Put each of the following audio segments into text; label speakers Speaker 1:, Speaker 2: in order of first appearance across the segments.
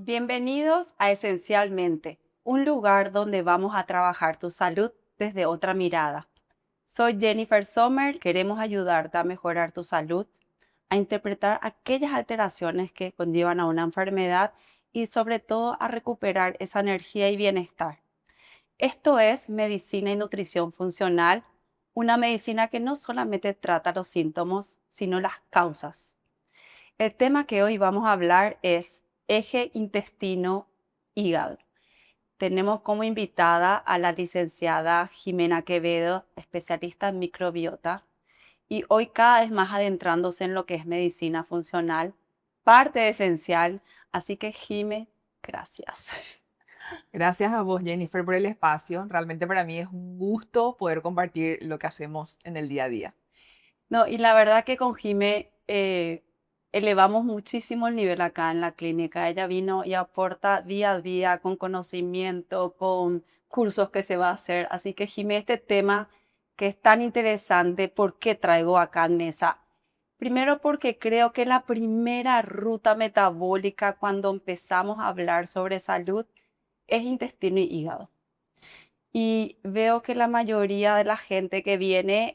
Speaker 1: Bienvenidos a Esencialmente, un lugar donde vamos a trabajar tu salud desde otra mirada. Soy Jennifer Sommer, queremos ayudarte a mejorar tu salud, a interpretar aquellas alteraciones que conllevan a una enfermedad y sobre todo a recuperar esa energía y bienestar. Esto es medicina y nutrición funcional, una medicina que no solamente trata los síntomas, sino las causas. El tema que hoy vamos a hablar es eje intestino-hígado. Tenemos como invitada a la licenciada Jimena Quevedo, especialista en microbiota, y hoy cada vez más adentrándose en lo que es medicina funcional, parte esencial. Así que Jime, gracias.
Speaker 2: Gracias a vos, Jennifer, por el espacio. Realmente para mí es un gusto poder compartir lo que hacemos en el día a día.
Speaker 1: No, y la verdad que con Jime elevamos muchísimo el nivel acá en la clínica. Ella vino y aporta día a día con conocimiento, con cursos que se va a hacer. Así que Jime, este tema que es tan interesante, ¿por qué traigo acá en mesa? Primero porque creo que la primera ruta metabólica cuando empezamos a hablar sobre salud es intestino y hígado. Y veo que la mayoría de la gente que viene,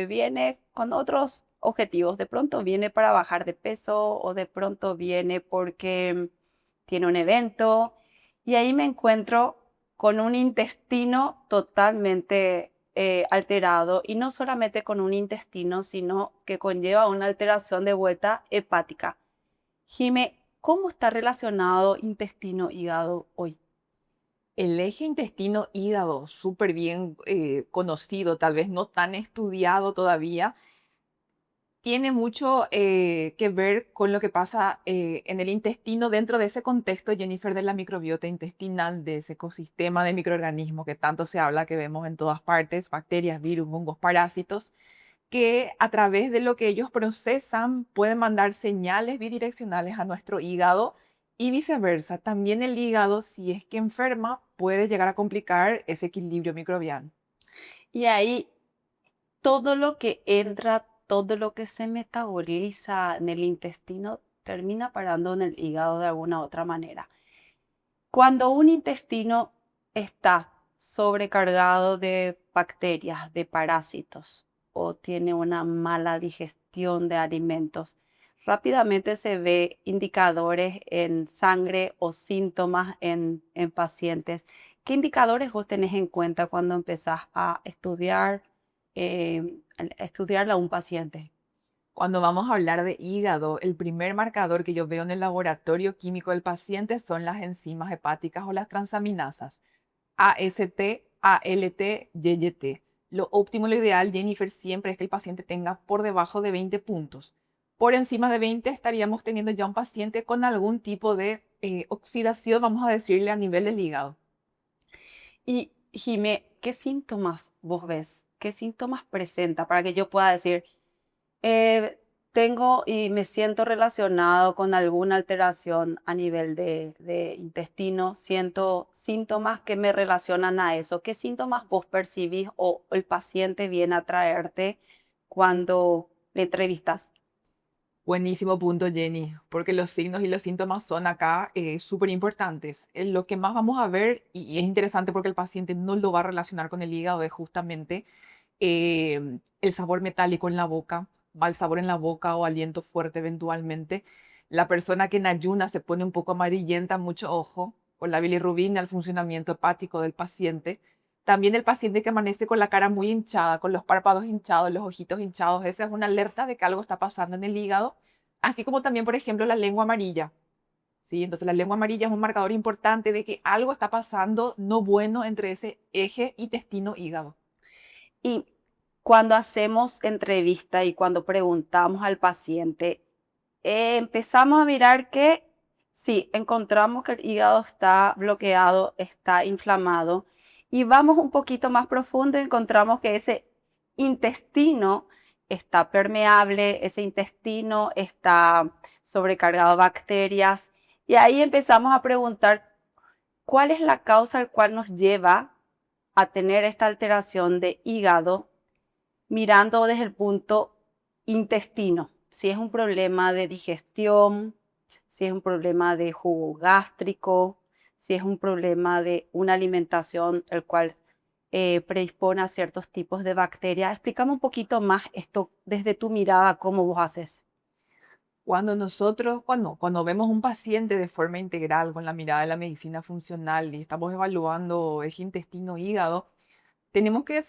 Speaker 1: viene con otros objetivos. De pronto viene para bajar de peso o de pronto viene porque tiene un evento. Y ahí me encuentro con un intestino totalmente alterado. Y no solamente con un intestino, sino que conlleva una alteración de vuelta hepática. Jime, ¿cómo está relacionado intestino-hígado hoy?
Speaker 2: El eje intestino-hígado, súper bien conocido, tal vez no tan estudiado todavía, tiene mucho que ver con lo que pasa en el intestino dentro de ese contexto, Jennifer, de la microbiota intestinal, de ese ecosistema de microorganismos que tanto se habla, que vemos en todas partes, bacterias, virus, hongos, parásitos, que a través de lo que ellos procesan pueden mandar señales bidireccionales a nuestro hígado y viceversa. También el hígado, si es que enferma, puede llegar a complicar ese equilibrio microbiano.
Speaker 1: Y ahí todo lo que entra, todo lo que se metaboliza en el intestino termina parando en el hígado de alguna otra manera. Cuando un intestino está sobrecargado de bacterias, de parásitos o tiene una mala digestión de alimentos, rápidamente se ve indicadores en sangre o síntomas en pacientes. ¿Qué indicadores vos tenés en cuenta cuando empezás a estudiarle a un paciente?
Speaker 2: Cuando vamos a hablar de hígado, el primer marcador que yo veo en el laboratorio químico del paciente son las enzimas hepáticas o las transaminasas. AST, ALT, YYT. Lo óptimo, lo ideal, Jennifer, siempre es que el paciente tenga por debajo de 20 puntos. Por encima de 20 estaríamos teniendo ya un paciente con algún tipo de oxidación, vamos a decirle, a nivel del hígado.
Speaker 1: Y Jimé, ¿qué síntomas vos ves? ¿Qué síntomas presenta para que yo pueda decir, eh, tengo y me siento relacionado con alguna alteración a nivel de intestino, siento síntomas que me relacionan a eso? ¿Qué síntomas vos percibís o el paciente viene a traerte cuando le entrevistas?
Speaker 2: Buenísimo punto, Jenny, porque los signos y los síntomas son acá súper importantes. Lo que más vamos a ver, y es interesante porque el paciente no lo va a relacionar con el hígado, es justamente el sabor metálico en la boca, mal sabor en la boca o aliento fuerte eventualmente. La persona que en ayuna se pone un poco amarillenta, mucho ojo, con la bilirrubina, el funcionamiento hepático del paciente. También el paciente que amanece con la cara muy hinchada, con los párpados hinchados, los ojitos hinchados, esa es una alerta de que algo está pasando en el hígado. Así como también, por ejemplo, la lengua amarilla. ¿Sí? Entonces, la lengua amarilla es un marcador importante de que algo está pasando no bueno entre ese eje intestino-hígado.
Speaker 1: Y cuando hacemos entrevista y cuando preguntamos al paciente, empezamos a mirar que sí, encontramos que el hígado está bloqueado, está inflamado y vamos un poquito más profundo y encontramos que ese intestino está permeable, ese intestino está sobrecargado de bacterias y ahí empezamos a preguntar cuál es la causa al cual nos lleva a tener esta alteración de hígado mirando desde el punto intestino, si es un problema de digestión, si es un problema de jugo gástrico, si es un problema de una alimentación el cual predispone a ciertos tipos de bacterias. Explícame un poquito más esto desde tu mirada, cómo vos haces.
Speaker 2: Cuando vemos un paciente de forma integral con la mirada de la medicina funcional y estamos evaluando ese intestino-hígado, tenemos que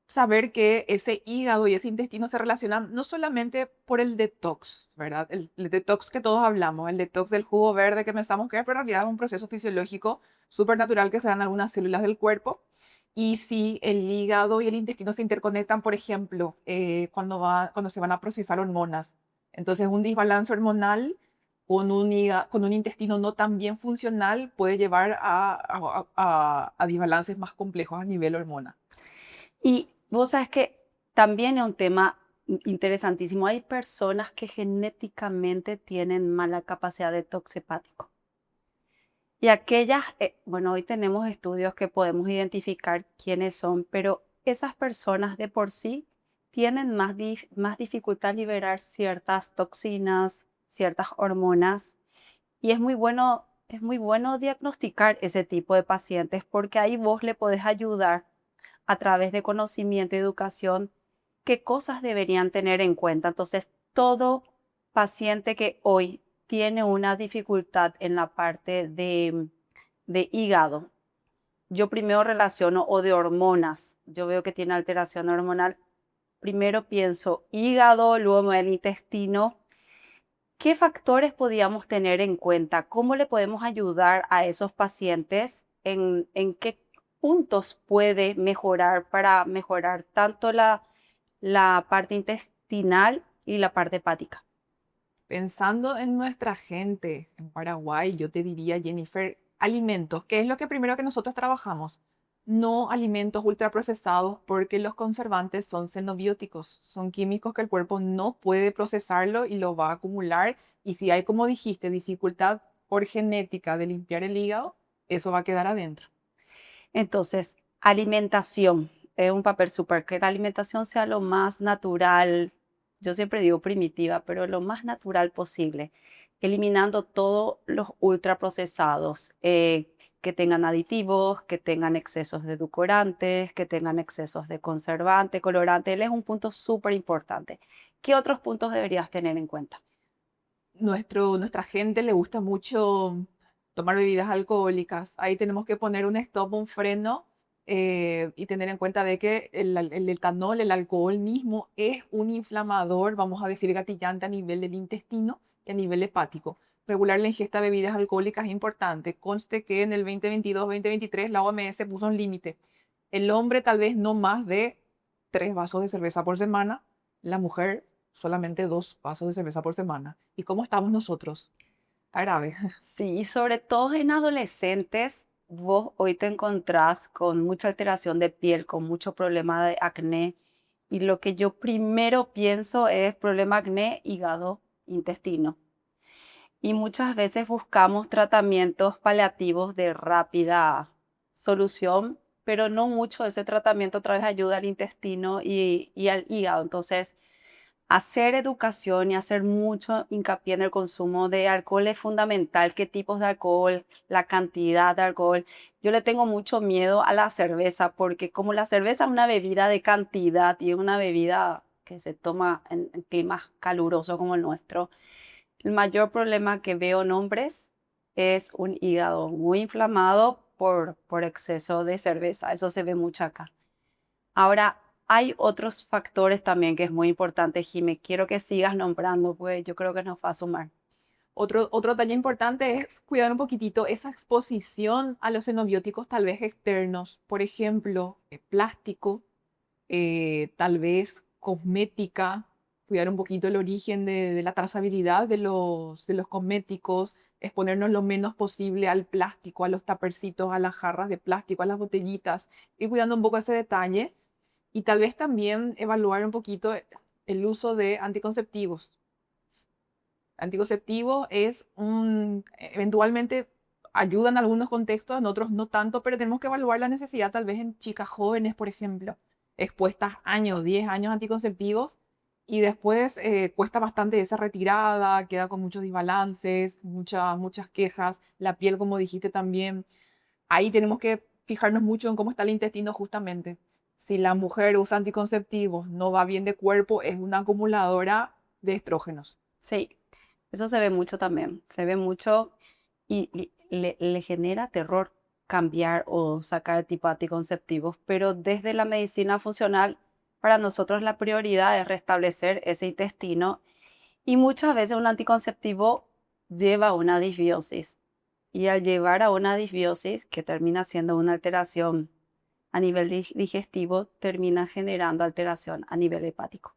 Speaker 2: saber que ese hígado y ese intestino se relacionan no solamente por el detox, ¿verdad? El detox que todos hablamos, el detox del jugo verde que pensamos que es, pero en realidad es un proceso fisiológico súper natural que se da en algunas células del cuerpo. Y si el hígado y el intestino se interconectan, por ejemplo, cuando se van a procesar hormonas, entonces un desbalance hormonal con un intestino no tan bien funcional puede llevar a desbalances más complejos a nivel hormona.
Speaker 1: Y vos sabes que también es un tema interesantísimo. Hay personas que genéticamente tienen mala capacidad de detox hepático. Y aquellas, bueno, hoy tenemos estudios que podemos identificar quiénes son, pero esas personas de por sí tienen más dificultad en liberar ciertas toxinas, ciertas hormonas. Y es muy bueno diagnosticar ese tipo de pacientes porque ahí vos le podés ayudar a través de conocimiento y educación qué cosas deberían tener en cuenta. Entonces, todo paciente que hoy tiene una dificultad en la parte de hígado, yo primero relaciono o de hormonas, yo veo que tiene alteración hormonal, primero pienso hígado, luego el intestino. ¿Qué factores podríamos tener en cuenta? ¿Cómo le podemos ayudar a esos pacientes? ¿En qué puntos puede mejorar para mejorar tanto la parte intestinal y la parte hepática?
Speaker 2: Pensando en nuestra gente en Paraguay, yo te diría, Jennifer, alimentos, ¿qué es lo que primero que nosotros trabajamos? No alimentos ultraprocesados porque los conservantes son xenobióticos, son químicos que el cuerpo no puede procesarlo y lo va a acumular. Y si hay, como dijiste, dificultad por genética de limpiar el hígado, eso va a quedar adentro.
Speaker 1: Entonces, alimentación es un papel súper, que la alimentación sea lo más natural, yo siempre digo primitiva, pero lo más natural posible, eliminando todos los ultraprocesados, que tengan aditivos, que tengan excesos de edulcorantes, que tengan excesos de conservante, colorante. Él es un punto súper importante. ¿Qué otros puntos deberías tener en cuenta?
Speaker 2: Nuestra gente le gusta mucho tomar bebidas alcohólicas. Ahí tenemos que poner un stop, un freno y tener en cuenta de que el etanol, el alcohol mismo, es un inflamador, vamos a decir, gatillante a nivel del intestino y a nivel hepático. Regular la ingesta de bebidas alcohólicas es importante. Conste que en el 2022-2023 la OMS puso un límite. El hombre tal vez no más de 3 vasos de cerveza por semana, la mujer solamente 2 vasos de cerveza por semana. ¿Y cómo estamos nosotros? Está grave.
Speaker 1: Sí, y sobre todo en adolescentes, vos hoy te encontrás con mucha alteración de piel, con mucho problema de acné. Y lo que yo primero pienso es problema acné, hígado, intestino. Y muchas veces buscamos tratamientos paliativos de rápida solución, pero no mucho de ese tratamiento otra vez ayuda al intestino y al hígado. Entonces, hacer educación y hacer mucho hincapié en el consumo de alcohol es fundamental. ¿Qué tipos de alcohol? La cantidad de alcohol. Yo le tengo mucho miedo a la cerveza porque como la cerveza es una bebida de cantidad y es una bebida que se toma en climas calurosos como el nuestro, el mayor problema que veo en hombres es un hígado muy inflamado por exceso de cerveza. Eso se ve mucho acá. Ahora, hay otros factores también que es muy importante, Jime. Quiero que sigas nombrando, pues yo creo que nos va a sumar.
Speaker 2: Otro detalle importante es cuidar un poquitito esa exposición a los xenobióticos tal vez externos. Por ejemplo, plástico, tal vez cosmética, cuidar un poquito el origen de la trazabilidad de los cosméticos, exponernos lo menos posible al plástico, a los tapercitos, a las jarras de plástico, a las botellitas, ir cuidando un poco ese detalle y tal vez también evaluar un poquito el uso de anticonceptivos. Anticonceptivo eventualmente ayuda en algunos contextos, en otros no tanto, pero tenemos que evaluar la necesidad tal vez en chicas jóvenes, por ejemplo, expuestas años, 10 años a anticonceptivos y después cuesta bastante esa retirada, queda con muchos desbalances, muchas quejas, la piel, como dijiste también. Ahí tenemos que fijarnos mucho en cómo está el intestino justamente. Si la mujer usa anticonceptivos, no va bien de cuerpo, es una acumuladora de estrógenos.
Speaker 1: Sí, eso se ve mucho también. Se ve mucho y le genera terror cambiar o sacar tipo anticonceptivos, pero desde la medicina funcional, para nosotros la prioridad es restablecer ese intestino y muchas veces un anticonceptivo lleva a una disbiosis y al llevar a una disbiosis, que termina siendo una alteración a nivel digestivo, termina generando alteración a nivel hepático.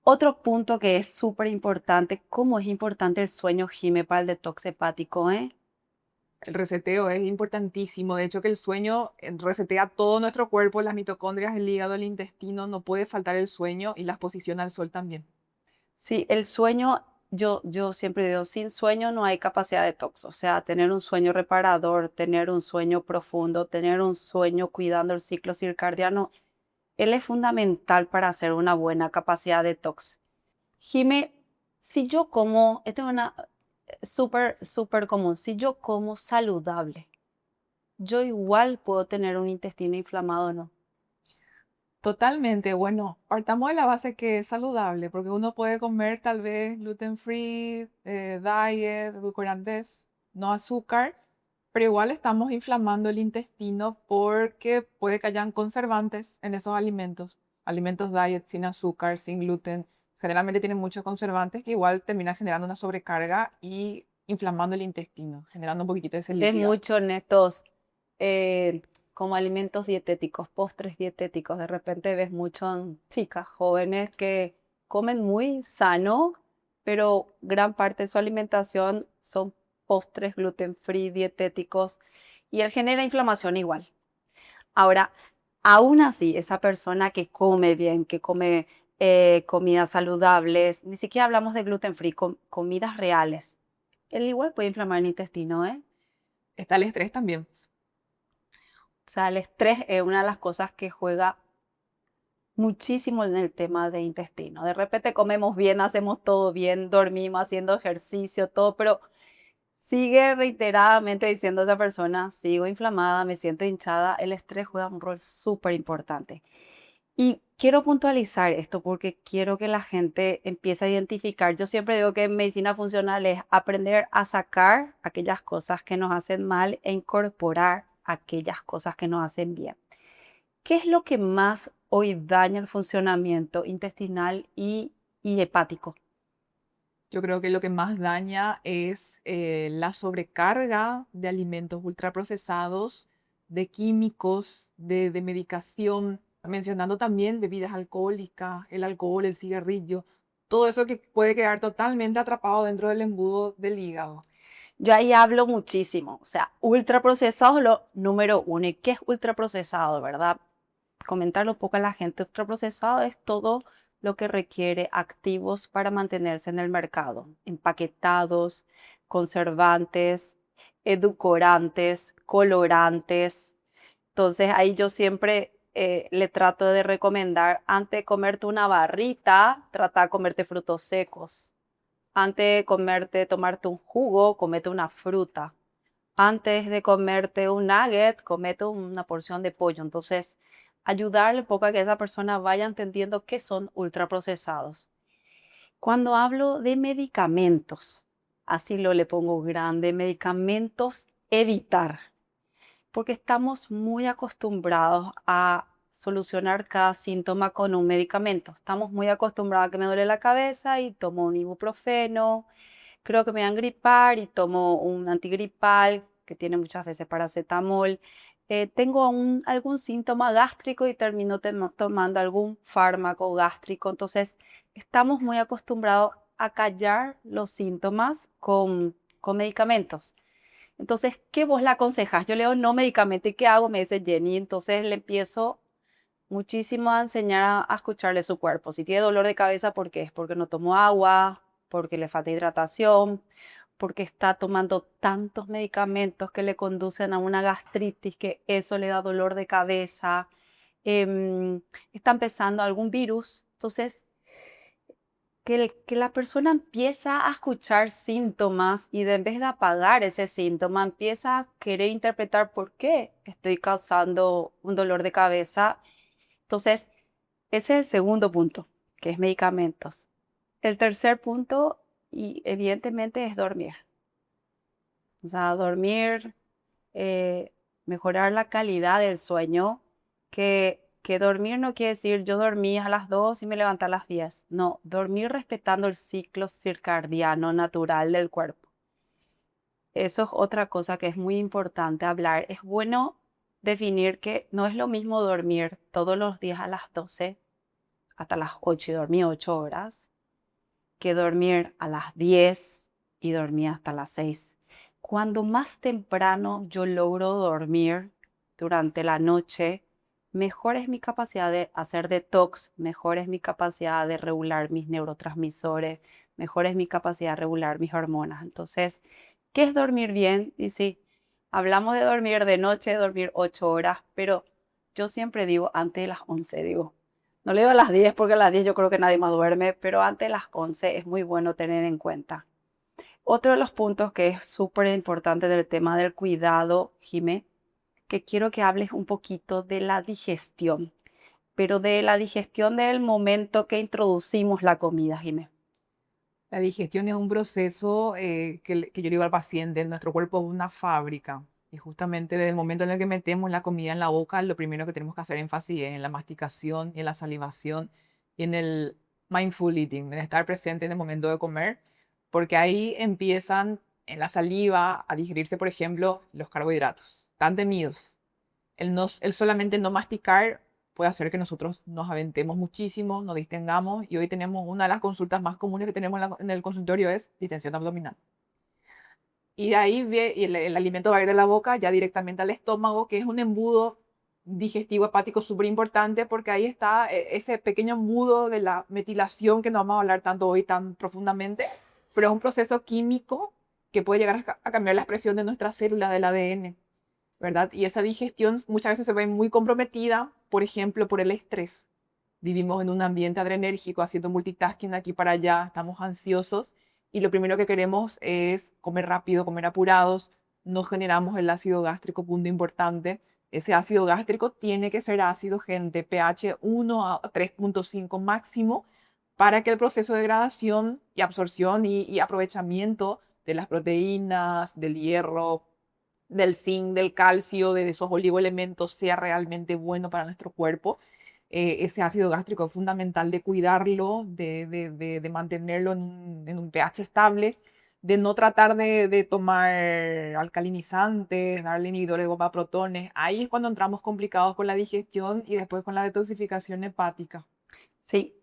Speaker 1: Otro punto que es súper importante, cómo es importante el sueño, Jime, para el detox hepático, ¿eh?
Speaker 2: El reseteo es importantísimo. De hecho, que el sueño resetea todo nuestro cuerpo, las mitocondrias, el hígado, el intestino. No puede faltar el sueño y la exposición al sol también.
Speaker 1: Sí, el sueño, yo siempre digo, sin sueño no hay capacidad de detox. O sea, tener un sueño reparador, tener un sueño profundo, tener un sueño cuidando el ciclo circadiano, él es fundamental para hacer una buena capacidad de detox. Jime, si yo como, esta es una súper común, si yo como saludable, yo igual puedo tener un intestino inflamado, ¿no?
Speaker 2: Totalmente. Bueno, partamos de la base que es saludable, porque uno puede comer tal vez gluten free, diet, edulcorantes, no azúcar, pero igual estamos inflamando el intestino porque puede que hayan conservantes en esos alimentos. Alimentos diet sin azúcar, sin gluten, generalmente tienen muchos conservantes que igual terminan generando una sobrecarga y inflamando el intestino, generando un poquitito de
Speaker 1: Es
Speaker 2: celiaquía.
Speaker 1: mucho en estos, eh, como alimentos dietéticos, postres dietéticos. De repente ves mucho en chicas jóvenes que comen muy sano, pero gran parte de su alimentación son postres gluten free, dietéticos, y él genera inflamación igual. Ahora, aún así, esa persona que come bien, que come comidas saludables, ni siquiera hablamos de gluten free, comidas reales, él igual puede inflamar el intestino, ¿eh?
Speaker 2: Está el estrés también.
Speaker 1: O sea, el estrés es una de las cosas que juega muchísimo en el tema de intestino. De repente comemos bien, hacemos todo bien, dormimos haciendo ejercicio, todo, pero sigue reiteradamente diciendo esa persona, sigo inflamada, me siento hinchada. El estrés juega un rol súper importante. Y quiero puntualizar esto porque quiero que la gente empiece a identificar. Yo siempre digo que en medicina funcional es aprender a sacar aquellas cosas que nos hacen mal e incorporar aquellas cosas que nos hacen bien. ¿Qué es lo que más hoy daña el funcionamiento intestinal y hepático?
Speaker 2: Yo creo que lo que más daña es la sobrecarga de alimentos ultraprocesados, de químicos, de medicación, mencionando también bebidas alcohólicas, el alcohol, el cigarrillo, todo eso que puede quedar totalmente atrapado dentro del embudo del hígado.
Speaker 1: Yo ahí hablo muchísimo, o sea, ultraprocesado es lo número uno. ¿Y qué es ultraprocesado, verdad? Comentarle un poco a la gente, ultraprocesado es todo lo que requiere activos para mantenerse en el mercado, empaquetados, conservantes, edulcorantes, colorantes. Entonces ahí yo siempre le trato de recomendar, antes de comerte una barrita, trata de comerte frutos secos. Antes de tomarte un jugo, comete una fruta. Antes de comerte un nugget, comete una porción de pollo. Entonces, ayudarle un poco a que esa persona vaya entendiendo qué son ultraprocesados. Cuando hablo de medicamentos, así lo le pongo grande, medicamentos, evitar, porque estamos muy acostumbrados a solucionar cada síntoma con un medicamento. Estamos muy acostumbrados a que me duele la cabeza y tomo un ibuprofeno, creo que me voy a gripar y tomo un antigripal que tiene muchas veces paracetamol. Tengo algún síntoma gástrico y termino tomando algún fármaco gástrico. Entonces, estamos muy acostumbrados a callar los síntomas con medicamentos. Entonces, ¿qué vos le aconsejas? Yo le digo no medicamento y ¿qué hago? Me dice Jenny. Entonces le empiezo muchísimo a enseñar a escucharle su cuerpo. Si tiene dolor de cabeza, ¿por qué? Es porque no tomó agua, porque le falta hidratación, porque está tomando tantos medicamentos que le conducen a una gastritis, que eso le da dolor de cabeza. Está empezando algún virus. Entonces, que la persona empieza a escuchar síntomas y en vez de apagar ese síntoma, empieza a querer interpretar por qué estoy causando un dolor de cabeza. Entonces, ese es el segundo punto, que es medicamentos. El tercer punto, y evidentemente, es dormir. O sea, dormir, eh, mejorar la calidad del sueño, que dormir no quiere decir yo dormí a las 2 y me levanté a las 10. No, dormir respetando el ciclo circadiano natural del cuerpo. Eso es otra cosa que es muy importante hablar. Es bueno definir que no es lo mismo dormir todos los días a las 12 hasta las 8 y dormir 8 horas, que dormir a las 10 y dormir hasta las 6. Cuando más temprano yo logro dormir durante la noche, mejor es mi capacidad de hacer detox, mejor es mi capacidad de regular mis neurotransmisores, mejor es mi capacidad de regular mis hormonas. Entonces, ¿qué es dormir bien? Y sí, hablamos de dormir de noche, dormir 8 horas, pero yo siempre digo antes de las 11, digo. No le digo a las 10 porque a las 10 yo creo que nadie más duerme, pero antes de las 11 es muy bueno tener en cuenta. Otro de los puntos que es súper importante del tema del cuidado, Jimé, que quiero que hables un poquito de la digestión, pero de la digestión del momento que introducimos la comida, Jimé.
Speaker 2: La digestión es un proceso que yo le digo al paciente, nuestro cuerpo es una fábrica. Y justamente desde el momento en el que metemos la comida en la boca, lo primero que tenemos que hacer énfasis es en la masticación y en la salivación y en el mindful eating, en estar presente en el momento de comer, porque ahí empiezan en la saliva a digerirse, por ejemplo, los carbohidratos, tan temidos. El solamente no masticar puede hacer que nosotros nos aventemos muchísimo, nos distengamos y hoy tenemos una de las consultas más comunes que tenemos en el consultorio es distensión abdominal. Y de ahí y el alimento va a ir de la boca ya directamente al estómago, que es un embudo digestivo hepático súper importante porque ahí está ese pequeño embudo de la metilación que no vamos a hablar tanto hoy tan profundamente, pero es un proceso químico que puede llegar a cambiar la expresión de nuestras células del ADN. ¿Verdad? Y esa digestión muchas veces se ve muy comprometida, por ejemplo, por el estrés. Vivimos en un ambiente adrenérgico, haciendo multitasking de aquí para allá, estamos ansiosos y lo primero que queremos es comer rápido, comer apurados, no generamos el ácido gástrico, punto importante. Ese ácido gástrico tiene que ser ácido, gente, pH 1 a 3.5 máximo, para que el proceso de degradación y absorción y aprovechamiento de las proteínas, del hierro, del zinc, del calcio, de esos oligoelementos sea realmente bueno para nuestro cuerpo. Ese ácido gástrico es fundamental de cuidarlo, de mantenerlo en un pH estable, de no tratar de tomar alcalinizantes, darle inhibidores de bomba protones. Ahí es cuando entramos complicados con la digestión y después con la detoxificación hepática.
Speaker 1: Sí,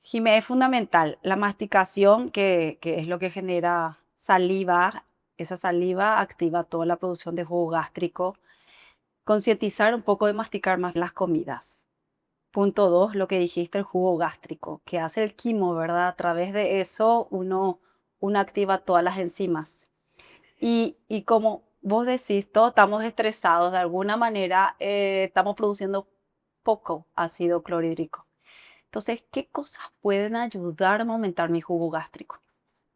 Speaker 1: Jimé, es fundamental. La masticación, que es lo que genera saliva, esa saliva activa toda la producción de jugo gástrico. Concientizar un poco de masticar más las comidas. Punto 2, lo que dijiste, el jugo gástrico, que hace el quimo, ¿verdad? A través de eso uno activa todas las enzimas. Y como vos decís, todos estamos estresados, de alguna manera estamos produciendo poco ácido clorhídrico. Entonces, ¿qué cosas pueden ayudarme a aumentar mi jugo gástrico?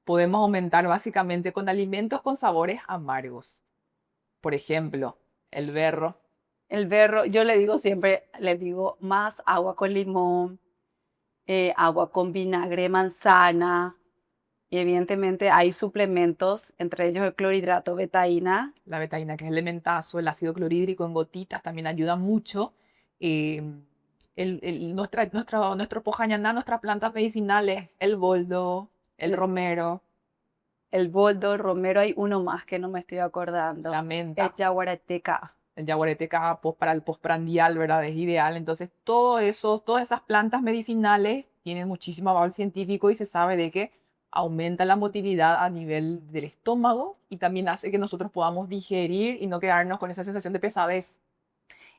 Speaker 2: Podemos aumentar básicamente con alimentos con sabores amargos. Por ejemplo, el berro.
Speaker 1: El berro, yo le digo siempre, le digo más agua con limón, agua con vinagre de manzana. Y evidentemente hay suplementos, entre ellos el clorhidrato betaína.
Speaker 2: La betaína, que es elementazo, el ácido clorhídrico en gotitas también ayuda mucho. Eh, nuestro pojañaná, nuestras plantas medicinales, el boldo, el
Speaker 1: El,
Speaker 2: romero,
Speaker 1: el boldo, el romero, hay uno más que no me estoy
Speaker 2: la
Speaker 1: acordando. El
Speaker 2: menta,
Speaker 1: yaguareteca.
Speaker 2: el yaguareteca para el postprandial, ¿verdad? Es ideal. Entonces, todas esas plantas medicinales tienen muchísimo valor científico y se sabe de que aumenta la motilidad a nivel del estómago y también hace que nosotros podamos digerir y no quedarnos con esa sensación de pesadez.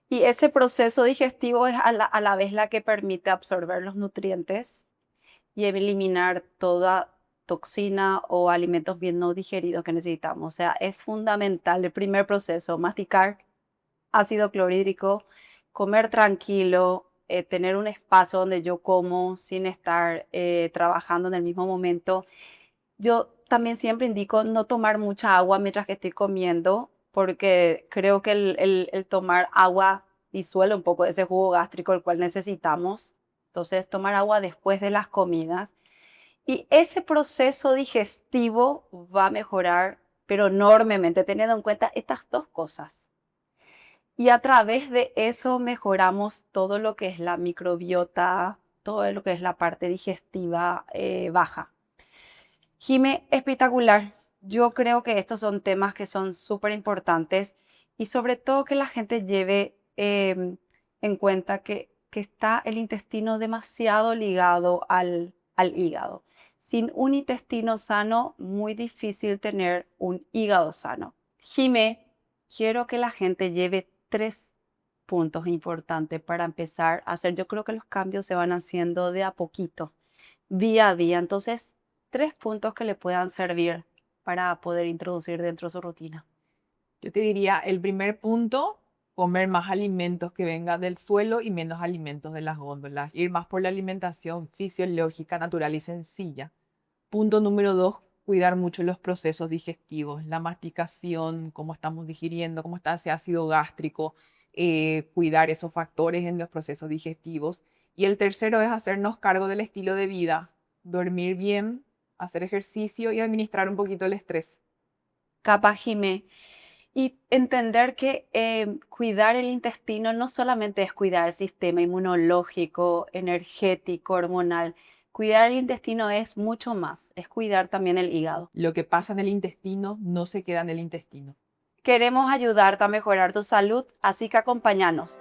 Speaker 1: Y ese proceso digestivo es a la vez la que permite absorber los nutrientes y eliminar toda toxina o alimentos bien no digeridos que necesitamos. O sea, es fundamental el primer proceso, masticar ácido clorhídrico, comer tranquilo, tener un espacio donde yo como sin estar trabajando en el mismo momento. Yo también siempre indico no tomar mucha agua mientras que estoy comiendo, porque creo que el tomar agua disuelve un poco ese jugo gástrico el cual necesitamos. Entonces, tomar agua después de las comidas. Y ese proceso digestivo va a mejorar, pero enormemente, teniendo en cuenta estas dos cosas. Y a través de eso mejoramos todo lo que es la microbiota, todo lo que es la parte digestiva baja. Jime, espectacular. Yo creo que estos son temas que son súper importantes y sobre todo que la gente lleve en cuenta que está el intestino demasiado ligado al hígado. Sin un intestino sano, muy difícil tener un hígado sano. Jime, quiero que la gente lleve 3 puntos importantes para empezar a hacer. Yo creo que los cambios se van haciendo de a poquito, día a día. Entonces, 3 puntos que le puedan servir para poder introducir dentro de su rutina.
Speaker 2: Yo te diría, el primer punto, comer más alimentos que vengan del suelo y menos alimentos de las góndolas. Ir más por la alimentación fisiológica, natural y sencilla. Punto número 2, cuidar mucho los procesos digestivos, la masticación, cómo estamos digiriendo, cómo está ese ácido gástrico, cuidar esos factores en los procesos digestivos. Y el tercero es hacernos cargo del estilo de vida, dormir bien, hacer ejercicio y administrar un poquito el estrés.
Speaker 1: Capaz, Jimé. Y entender que cuidar el intestino no solamente es cuidar el sistema inmunológico, energético, hormonal. Cuidar el intestino es mucho más, es cuidar también el hígado.
Speaker 2: Lo que pasa en el intestino no se queda en el intestino.
Speaker 1: Queremos ayudarte a mejorar tu salud, así que acompáñanos.